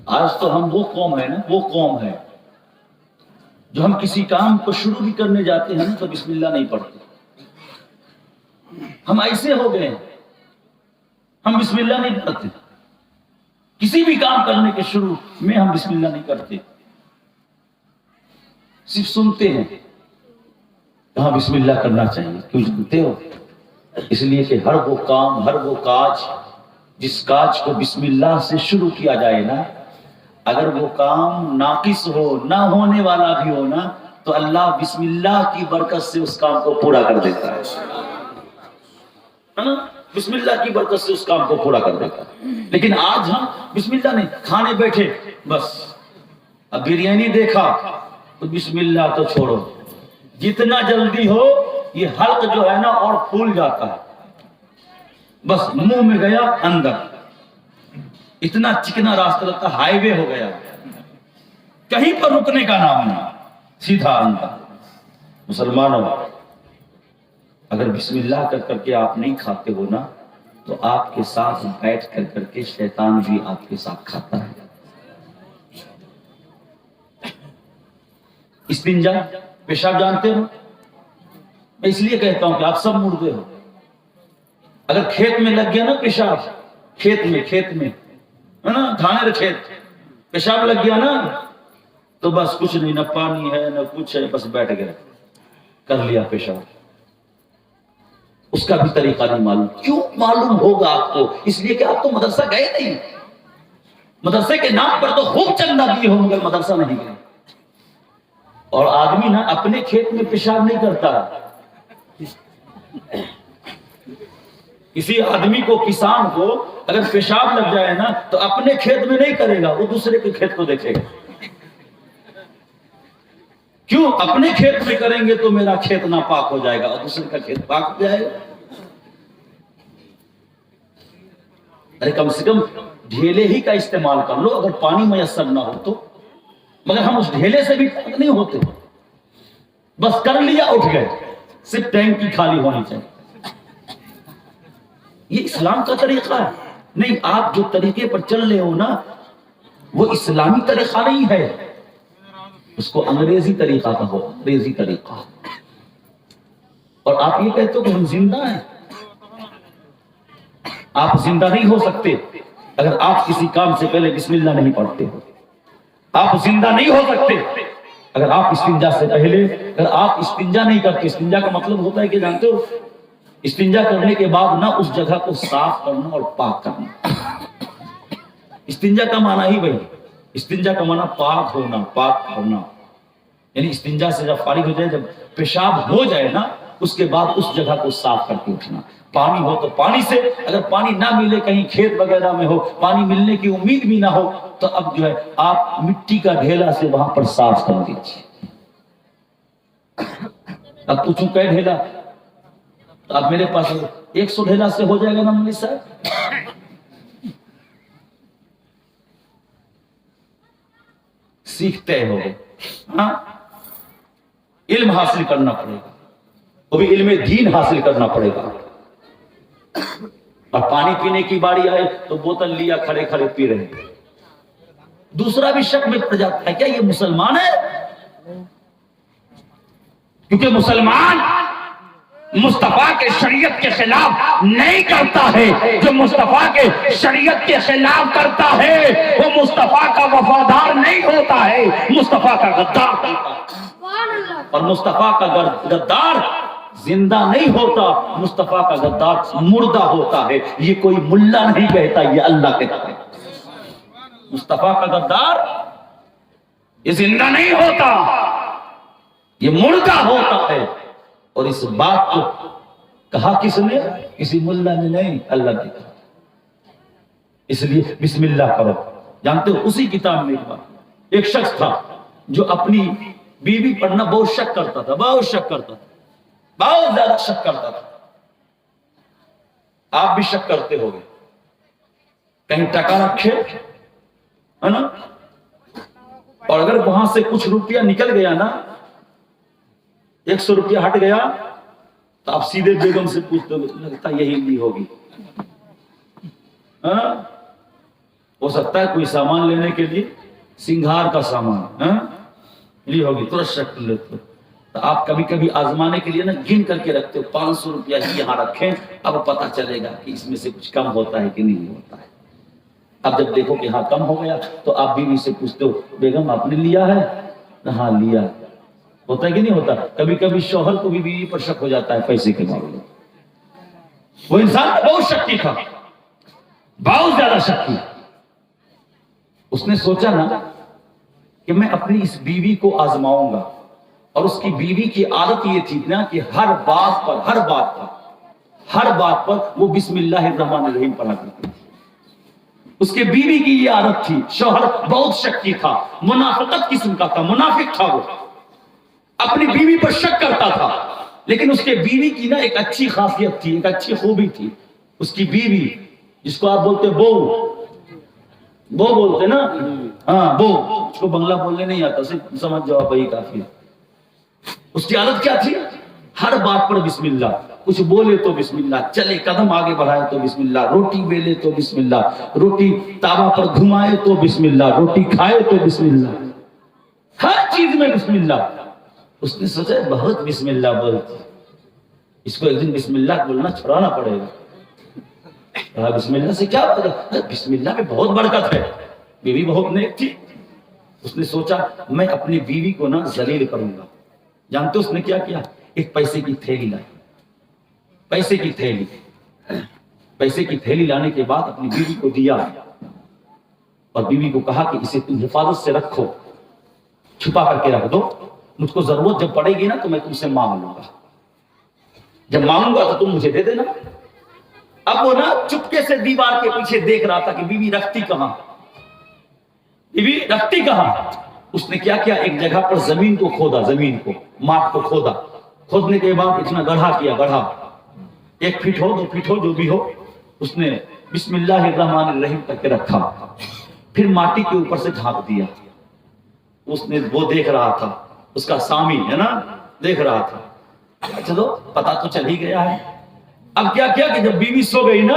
آج تو ہم وہ قوم ہے نا، وہ قوم ہے جو ہم کسی کام کو شروع بھی کرنے جاتے ہیں نا تو بسم اللہ نہیں پڑھتے. ہم ایسے ہو گئے ہیں، ہم بسم اللہ نہیں پڑھتے. کسی بھی کام کرنے کے شروع میں ہم بسم اللہ نہیں کرتے، صرف سنتے ہیں. کہاں بسم اللہ کرنا چاہیے؟ کیوں جانتے ہو؟ اس لیے کہ ہر وہ کام، ہر وہ کاج جس کاج کو بسم اللہ سے شروع کیا جائے نا، اگر وہ کام ناقص ہو، نہ ہونے والا بھی ہو نا، تو اللہ بسم اللہ کی برکت سے اس کام کو پورا کر دیتا ہے نا. بسم اللہ کی برکت سے اس کام کو پورا کر دیتا ہے. لیکن آج ہم بسم اللہ نہیں، کھانے بیٹھے بس اب بریانی دیکھا تو بسم اللہ تو چھوڑو، جتنا جلدی ہو یہ حلق جو ہے نا اور پھول جاتا ہے، بس منہ میں گیا اندر، اتنا چکنا راستہ لگتا، ہائی وے ہو گیا، کہیں پر رکنے کا نام نہیں، سیدھا اندر. مسلمانوں، اگر بسم اللہ کر کے آپ نہیں کھاتے ہو نا تو آپ کے ساتھ بیٹھ کر کے شیطان بھی آپ کے ساتھ کھاتا ہے. استنجا، پیشاب جانتے ہو؟ میں اس لیے کہتا ہوں کہ آپ سب مردے ہو. اگر کھیت میں لگ گیا نا پیشاب، کھیت میں ہے نا، دھانے کے کھیت، پیشاب لگ گیا نا تو بس کچھ نہیں، نہ پانی ہے نہ کچھ ہے، بس بیٹھ گئے، کر لیا پیشاب. اس کا بھی طریقہ نہیں معلوم. کیوں معلوم ہوگا آپ کو؟ اس لیے کہ آپ تو مدرسہ گئے نہیں. مدرسے کے نام پر تو خوب چندہ دیے ہو مگر مدرسہ نہیں گئے. اور آدمی نا اپنے کھیت میں پیشاب نہیں کرتا. کسی آدمی کو، کسان کو اگر پیشاب لگ جائے نا تو اپنے کھیت میں نہیں کرے گا، وہ دوسرے کے کھیت کو دیکھے گا. کیوں؟ اپنے کھیت میں کریں گے تو میرا کھیت ناپاک ہو جائے گا اور دوسرے کا کھیت پاک ہو جائے گا. ارے کم سے کم ڈھیلے ہی کا استعمال کر لو اگر پانی میسر نہ ہو تو. مگر ہم اس ڈھیلے سے بھی پاک نہیں ہوتے، بس کر لیا اٹھ گئے، صرف ٹینکی خالی ہونی چاہیے. یہ اسلام کا طریقہ ہے نہیں. آپ جو طریقے پر چل رہے ہو نا وہ اسلامی طریقہ نہیں ہے، اس کو انگریزی طریقہ کہو، انگریزی طریقہ. اور آپ یہ کہتے ہو کہ ہم زندہ ہیں. آپ زندہ نہیں ہو سکتے اگر آپ کسی کام سے پہلے بسم اللہ نہیں پڑھتے ہو. آپ زندہ نہیں ہو سکتے اگر آپ استنجا سے پہلے، اگر آپ استنجا نہیں کرتے. استنجا کا مطلب ہوتا ہے کہ جانتے ہو، استنجا کرنے کے بعد نہ اس جگہ کو صاف کرنا اور پاک کرنا. استنجا کا معنی ہی وہی، استنجا کا معنی پاک ہونا، پاک کرنا. یعنی استنجا سے جب فارغ ہو جائے، جب پیشاب ہو جائے نا اس کے بعد اس جگہ کو صاف کر کے اٹھنا. پانی ہو تو پانی سے، اگر پانی نہ ملے، کہیں کھیت وغیرہ میں ہو، پانی ملنے کی امید بھی نہ ہو، تو اب جو ہے آپ مٹی کا ڈھیلا سے وہاں پر صاف کر دیجیے. اب پوچھوں کہ ڈھیلا، تو اب میرے پاس 100 ڈھیلا سے ہو جائے گا نا مولوی صاحب؟ سیکھتے ہو، ہاں علم حاصل کرنا پڑے گا، وہ بھی علم دین حاصل کرنا پڑے گا. اور پانی پینے کی باری آئے تو بوتل لیا، کھڑے کھڑے پی رہے ہیں. دوسرا بھی شک میں پڑ جاتا ہے، کیا یہ مسلمان ہے؟ کیونکہ مسلمان مصطفیٰ کے شریعت کے خلاف نہیں کرتا ہے. جو مصطفیٰ کے شریعت کے خلاف کرتا ہے وہ مصطفیٰ کا وفادار نہیں ہوتا ہے، مصطفیٰ کا غدار ہوتا ہے. اور مصطفیٰ کا غدار زندہ نہیں ہوتا، مصطفیٰ کا غدار مردہ ہوتا ہے. یہ کوئی ملا نہیں کہتا، یہ اللہ کہتا ہے. مصطفیٰ کا غدار یہ زندہ نہیں ہوتا، یہ مردہ ہوتا ہے. اور اس بات کو کہا کس نے؟ کسی ملا نے نہیں، اللہ نے کہا. اس لیے بسم اللہ کرو. جانتے ہو اسی کتاب میں ایک شخص تھا جو اپنی بیوی پر نہ بہت شک کرتا تھا، بہت شک کرتا تھا، بہت زیادہ شک کرتا تھا. آپ بھی شک کرتے ہو گے، کہیں ٹکا رکھے ہے نا، اور اگر وہاں سے کچھ روپیہ نکل گیا نا، 100 روپیہ ہٹ گیا تو آپ سیدھے بیگم سے پوچھتے ہو، لگتا یہی لی ہوگی. ہو سکتا ہے کوئی سامان لینے کے لیے سنگھار کا سامان لی ہوگی ترنت شک لیتے. تو آپ کبھی کبھی آزمانے کے لیے نا گن کر کے رکھتے ہو 500 روپیہ ہی یہاں رکھیں, اب پتہ چلے گا کہ اس میں سے کچھ کم ہوتا ہے کہ نہیں ہوتا ہے. اب جب دیکھو کہ ہاں کم ہو گیا تو آپ بیوی سے پوچھتے ہو بیگم آپ نے لیا ہے؟ ہاں لیا. ہوتا ہے کہ نہیں ہوتا؟ کبھی کبھی شوہر کو بھی بیوی پر شک ہو جاتا ہے پیسے کے معاملے میں. وہ انسان بہت شکی تھا, بہت زیادہ شکی. اس نے سوچا نا کہ میں اپنی اس بیوی کو آزماؤں گا, اور اس کی بیوی کی عادت یہ تھی نا کہ ہر بات پر وہ بسم اللہ الرحمن الرحیم پڑھا کرتی تھی. اس کے بیوی کی یہ عادت تھی. شوہر بہت شکی تھا, منافقت قسم کا تھا, منافق تھا, وہ اپنی بیوی پر شک کرتا تھا. لیکن اس کے بیوی کی نا ایک اچھی خاصیت تھی, ایک اچھی خوبی تھی. اس کی بیوی, جس کو آپ بولتے بو بولتے نا, ہاں بو, اس کو بنگلہ بولنے نہیں آتا, صرف سمجھ جاؤ وہی کافی ہے. اس کی عادت کیا تھی؟ ہر بات پر بسم اللہ. کچھ بولے تو بسم اللہ, چلے قدم آگے بڑھائے تو بسم اللہ, روٹی بیلے تو بسم اللہ, روٹی توا پر گھمائے تو بسم اللہ, روٹی کھائے تو بسم اللہ, ہر چیز میں بسم اللہ. اس نے سوچا بہت بسم اللہ بولتی, اس کو ایک دن بسم اللہ بولنا چھڑانا پڑے گا. بسم اللہ سے کیا ہوگا؟ بسم اللہ میں بہت برکت ہے. بیوی بہت نیک تھی. اس نے سوچا میں اپنی بیوی کو نا ذلیل کروں گا. جانتے اس نے کیا کیا؟ ایک پیسے کی تھیلی لائی. پیسے کی تھیلی لانے کے بعد اپنی بیوی کو دیا, اور بیوی کو کہا کہ اسے تم حفاظت سے رکھو, چھپا کر کے رکھ دو, مجھ کو ضرورت جب پڑے گی نا تو میں تم سے مانگ لوں گا, جب مانگوں گا تو تم مجھے دے دینا. اب وہ نا چپکے سے دیوار کے پیچھے دیکھ رہا تھا کہ بیوی رکھتی کہاں. اس نے کیا کیا, ایک جگہ پر زمین کو کھودا, ماٹ کو کھودا. کھودنے کے بعد اتنا گڑھا کیا, 1 فٹ ہو 2 فٹ ہو جو بھی ہو, اس نے بسم اللہ الرحمن الرحیم کر کے رکھا. پھر ماٹی کے اوپر سے ڈھانپ دیا. اس نے وہ دیکھ رہا تھا, اس کا سامی ہے نا, دیکھ رہا تھا. چلو پتا تو چل ہی گیا ہے. اب کیا کیا کہ جب بیوی سو گئی نا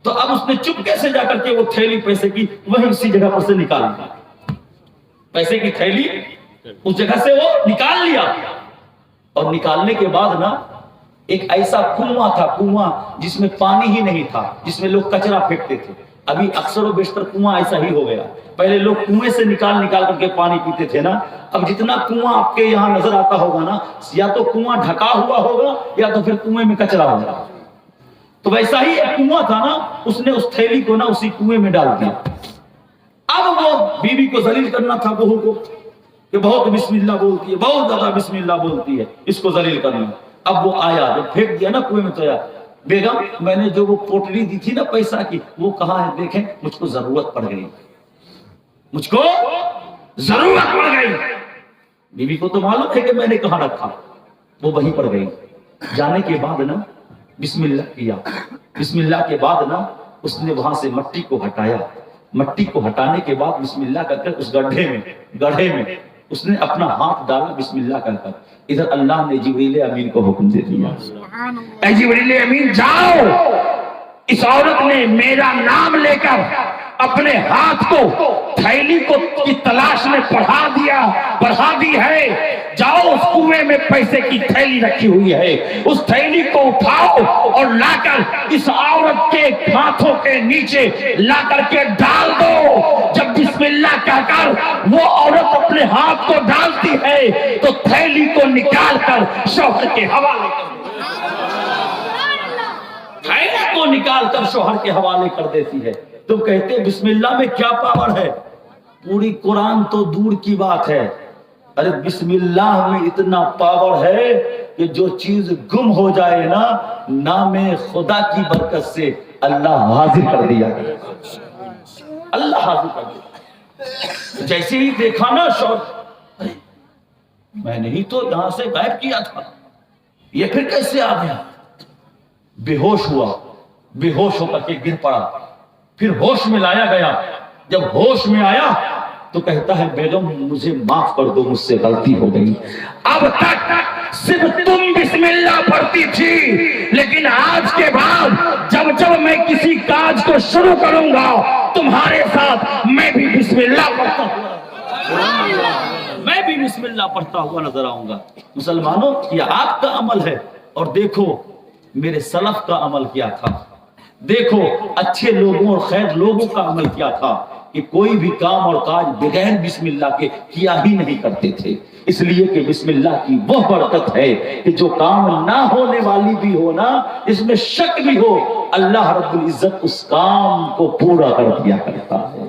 تو اب اس نے چپکے سے جا کر کے وہ تھیلی پیسے کی وہیں اسی جگہ پر سے نکال لیا. پیسے کی تھیلی اس جگہ سے وہ نکال لیا, اور نکالنے کے بعد نا ایک ایسا کنواں تھا, جس میں پانی ہی نہیں تھا, جس میں لوگ کچرا پھینکتے تھے. ابھی اکثر و بیشتر کنواں ایسا ہی ہو گیا. پہلے لوگ کنویں سے نکال کر کے پانی پیتے تھے نا. اب جتنا کنواں آپ کے یہاں نظر آتا ہوگا نا, یا تو کنواں ڈھکا ہوا ہوگا یا تو پھر کنویں میں کچرا ہوگا. تو ویسا ہی ایک کنواں تھا نا, اس نے اس تھیلی کو نا اسی کنویں میں ڈال دیا. اب وہ بیوی کو ذلیل کرنا تھا, بہو کو, کہ بہت بسم اللہ بولتی ہے, بہت زیادہ بسم اللہ بولتی ہے, اس کو ذلیل کرنا. اب وہ آیا, جب پھینک دیا نا کنویں میں, تو آیا, بیگم میں نے جو وہ پوٹلی دی تھی نا پیسہ کی, وہ کہاں ہے دیکھیں, مجھ کو ضرورت پڑ گئی. بیوی کو تو معلوم ہے کہ میں نے کہاں رکھا, وہ وہیں پڑ گئی. جانے کے بعد نا بسم اللہ کیا. بسم اللہ کے بعد نا اس نے وہاں سے مٹی کو ہٹایا. مٹی کو ہٹانے کے بعد بسم اللہ کر کر اس گڑھے میں اس نے اپنا ہاتھ ڈالا, بسم اللہ کر کر. ادھر اللہ نے جبریل امین کو حکم دے دیا, اے جبریل امین جاؤ, اس عورت نے میرا نام لے کر اپنے ہاتھ کو تھیلی کو کی تلاش میں بڑھا دی ہے. جاؤ, اس کنویں میں پیسے کی تھیلی رکھی ہوئی ہے, اس تھیلی کو اٹھاؤ اور لا کر اس عورت کے ہاتھوں کے نیچے لا کر کے ڈال دو. جب بسم اللہ کہہ کر وہ عورت اپنے ہاتھ کو ڈالتی ہے تو تھیلی کو نکال کر شوہر کے حوالے کر دیتی ہے. تھیلی کو نکال کر شوہر کے حوالے کر دیتی ہے. تم کہتے بسم اللہ میں کیا پاور ہے؟ پوری قرآن تو دور کی بات ہے. ارے بسم اللہ میں اتنا پاور ہے کہ جو چیز گم ہو جائے نا, نام خدا کی برکت سے اللہ حاضر کر دیا. اللہ حاضر کر دیا. جیسے ہی دیکھا نا شوہر, میں نے ہی تو یہاں سے غائب کیا تھا, یہ پھر کیسے آ گیا؟ بے ہوش ہوا, بے ہوش ہو کر کے گر پڑا. پھر ہوش میں لایا گیا. جب ہوش میں آیا تو کہتا ہے بیگم مجھے معاف کر دو, مجھ سے غلطی ہو گئی. اب تک صرف تم بسم اللہ پڑھتی تھی, لیکن آج کے بعد جب جب میں کسی کاج کو شروع کروں گا تمہارے ساتھ میں بھی بسم اللہ پڑھتا ہوں، میں بھی بسم اللہ پڑھتا ہوا نظر آؤں گا۔ مسلمانوں، یہ آپ کا عمل ہے، اور دیکھو میرے سلف کا عمل کیا تھا، دیکھو اچھے لوگوں اور خیر لوگوں کا عمل کیا تھا کہ کوئی بھی کام اور کاج بغیر بسم اللہ کے کیا ہی نہیں کرتے تھے، اس لیے کہ بسم اللہ کی وہ برکت ہے کہ جو کام نہ ہونے والی بھی ہو نا، اس میں شک بھی ہو، اللہ رب العزت اس کام کو پورا کر دیا کرتا ہے۔